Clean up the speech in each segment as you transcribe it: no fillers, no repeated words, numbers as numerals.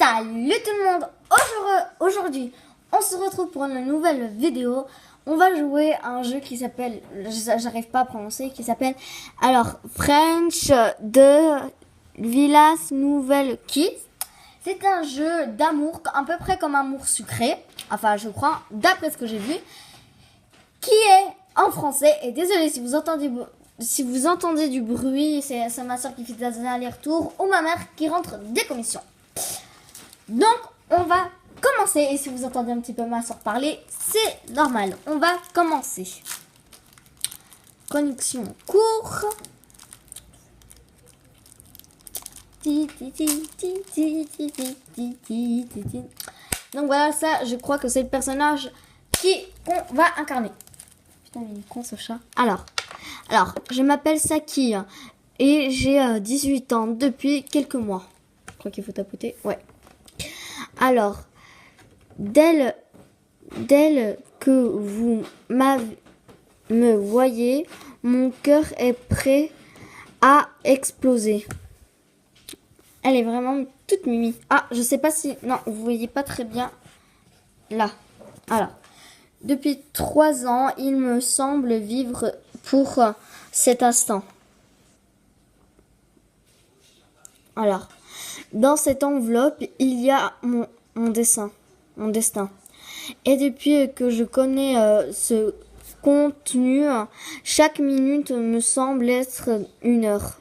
Salut tout le monde. Aujourd'hui, on se retrouve pour une nouvelle vidéo. On va jouer à un jeu qui s'appelle, j'arrive pas à prononcer, qui s'appelle, French de Villas Nouvelle Kids. C'est un jeu d'amour, à peu près comme Amour sucré, enfin je crois, d'après ce que j'ai vu, qui est en français. Et désolé si vous entendez du bruit, c'est ma soeur qui fait des allers-retours ou ma mère qui rentre des commissions. Donc, on va commencer. Et si vous entendez un petit peu ma soeur parler, c'est normal. On va commencer. Connexion court. Donc voilà, ça, je crois que c'est le personnage qu'on va incarner. Putain, il est con ce chat. Alors, je m'appelle Saki et j'ai 18 ans depuis quelques mois. Je crois qu'il faut tapoter. Ouais. Alors, dès que vous me voyez, mon cœur est prêt à exploser. Elle est vraiment toute mimi. Ah, je sais pas si... Non, vous voyez pas très bien. Là. Alors, depuis 3 ans, il me semble vivre pour cet instant. Alors, dans cette enveloppe, il y a mon destin. Et depuis que je connais ce contenu, chaque minute me semble être une heure.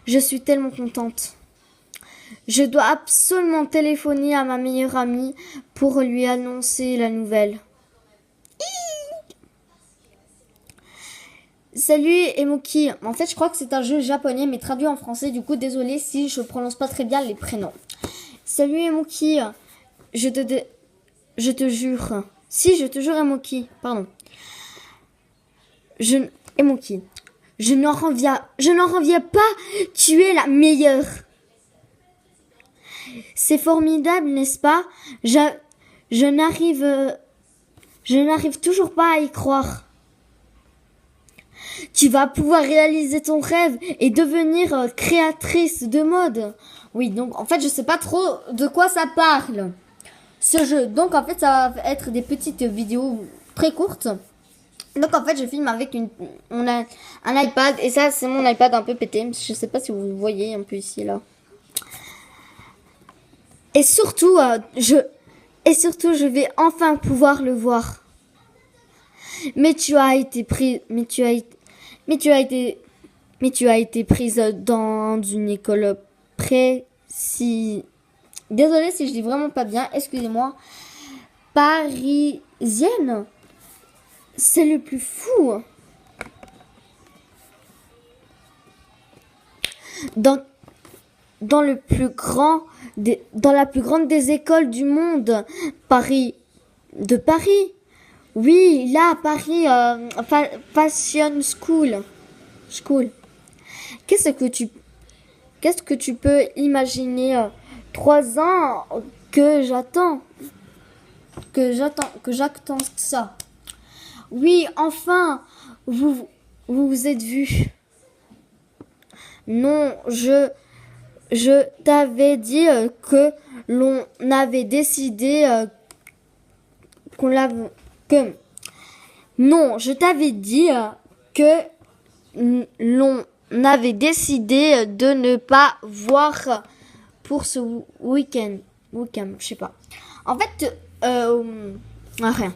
Je suis tellement contente. Je dois absolument téléphoner à ma meilleure amie pour lui annoncer la nouvelle. Salut Emoki. En fait, je crois que c'est un jeu japonais, mais traduit en français. Du coup, désolé si je prononce pas très bien les prénoms. Salut Emoki. Je te jure. Si, je te jure Emoki. Pardon. Emoki. Je n'en reviens pas. Tu es la meilleure. C'est formidable, n'est-ce pas? Je n'arrive toujours pas à y croire. Tu vas pouvoir réaliser ton rêve et devenir créatrice de mode. Oui, donc en fait, je sais pas trop de quoi ça parle, ce jeu. Donc en fait, ça va être des petites vidéos très courtes. Donc en fait, je filme avec on a un iPad et ça, c'est mon iPad un peu pété. Je sais pas si vous voyez un peu ici, là. Et surtout, je vais enfin pouvoir le voir. Mais tu as été prise dans une école précise. Désolée si je dis vraiment pas bien, excusez-moi. Parisienne. C'est le plus fou. Dans la plus grande des écoles du monde, Paris. Oui, là, Paris, Fashion School. Qu'est-ce que tu peux imaginer 3 ans que j'attends ça. Oui, enfin, vous êtes vus. Non, je t'avais dit que l'on avait décidé Non, je t'avais dit que l'on avait décidé de ne pas voir pour ce week-end, je sais pas. En fait, rien.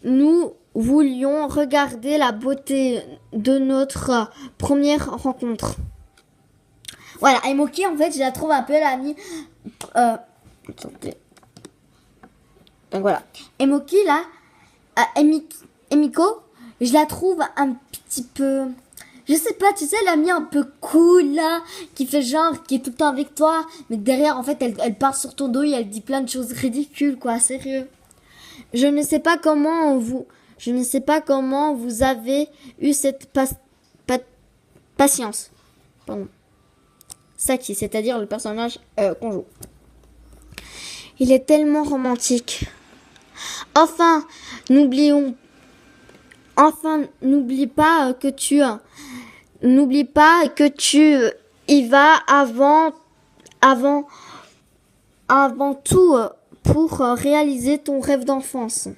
Nous voulions regarder la beauté de notre première rencontre. Voilà, Emoki, en fait, je la trouve un peu l'amie. Donc voilà. Emoki, là, Emiko, je la trouve un petit peu... Je sais pas, tu sais, l'amie un peu cool, là, qui fait genre, qui est tout le temps avec toi, mais derrière, en fait, elle part sur ton dos et elle dit plein de choses ridicules, quoi, sérieux. Je ne sais pas comment vous avez eu cette patience. Pardon. Saki, c'est-à-dire le personnage qu'on joue. Il est tellement romantique. N'oublie pas que tu il va avant tout pour réaliser ton rêve d'enfance.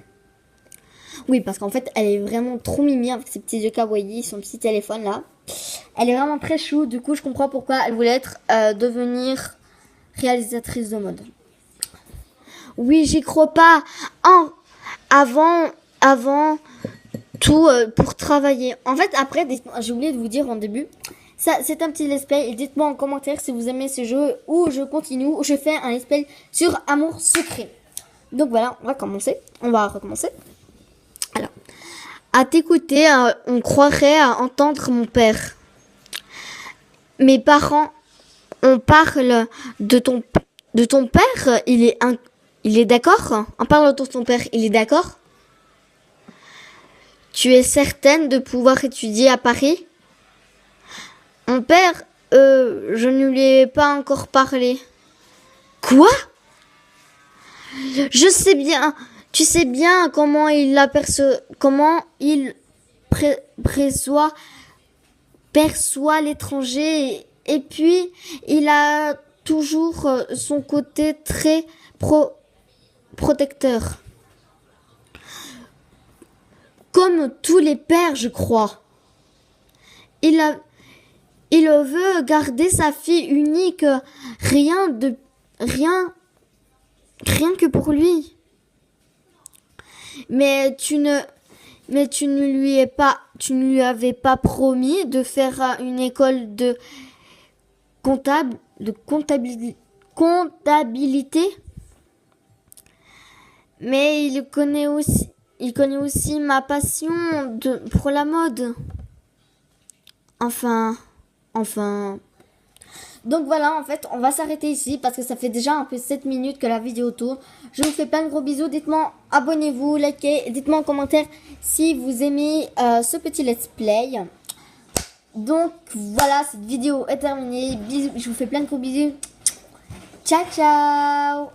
Oui, parce qu'en fait, elle est vraiment trop mimi avec ses petits yeux kawaii, son petit téléphone là. Elle est vraiment très chou. Du coup, je comprends pourquoi elle voulait devenir réalisatrice de mode. Oui, j'y crois pas. Avant tout pour travailler. En fait, après, j'ai oublié de vous dire en début. Ça, c'est un petit let's play. Et dites-moi en commentaire si vous aimez ce jeu ou je continue ou je fais un let's play sur Amour Secret. Donc voilà, on va recommencer. Alors, à t'écouter, on croirait entendre mon père. Mes parents, on parle de ton père, il est d'accord? On parle de ton père, il est d'accord? Tu es certaine de pouvoir étudier à Paris? Mon père, je ne lui ai pas encore parlé. Quoi? Je sais bien, tu sais bien comment il perçoit l'étranger et puis il a toujours son côté très protecteur. Comme tous les pères, je crois. Il veut garder sa fille unique, rien que pour lui. Mais tu ne lui avais pas promis de faire une école de comptabilité. Mais il connaît aussi ma passion pour la mode. Enfin. Donc voilà, en fait, on va s'arrêter ici parce que ça fait déjà un peu 7 minutes que la vidéo tourne. Je vous fais plein de gros bisous. Dites-moi, abonnez-vous, likez, dites-moi en commentaire si vous aimez ce petit let's play. Donc voilà, cette vidéo est terminée. Bisous, je vous fais plein de gros bisous. Ciao, ciao!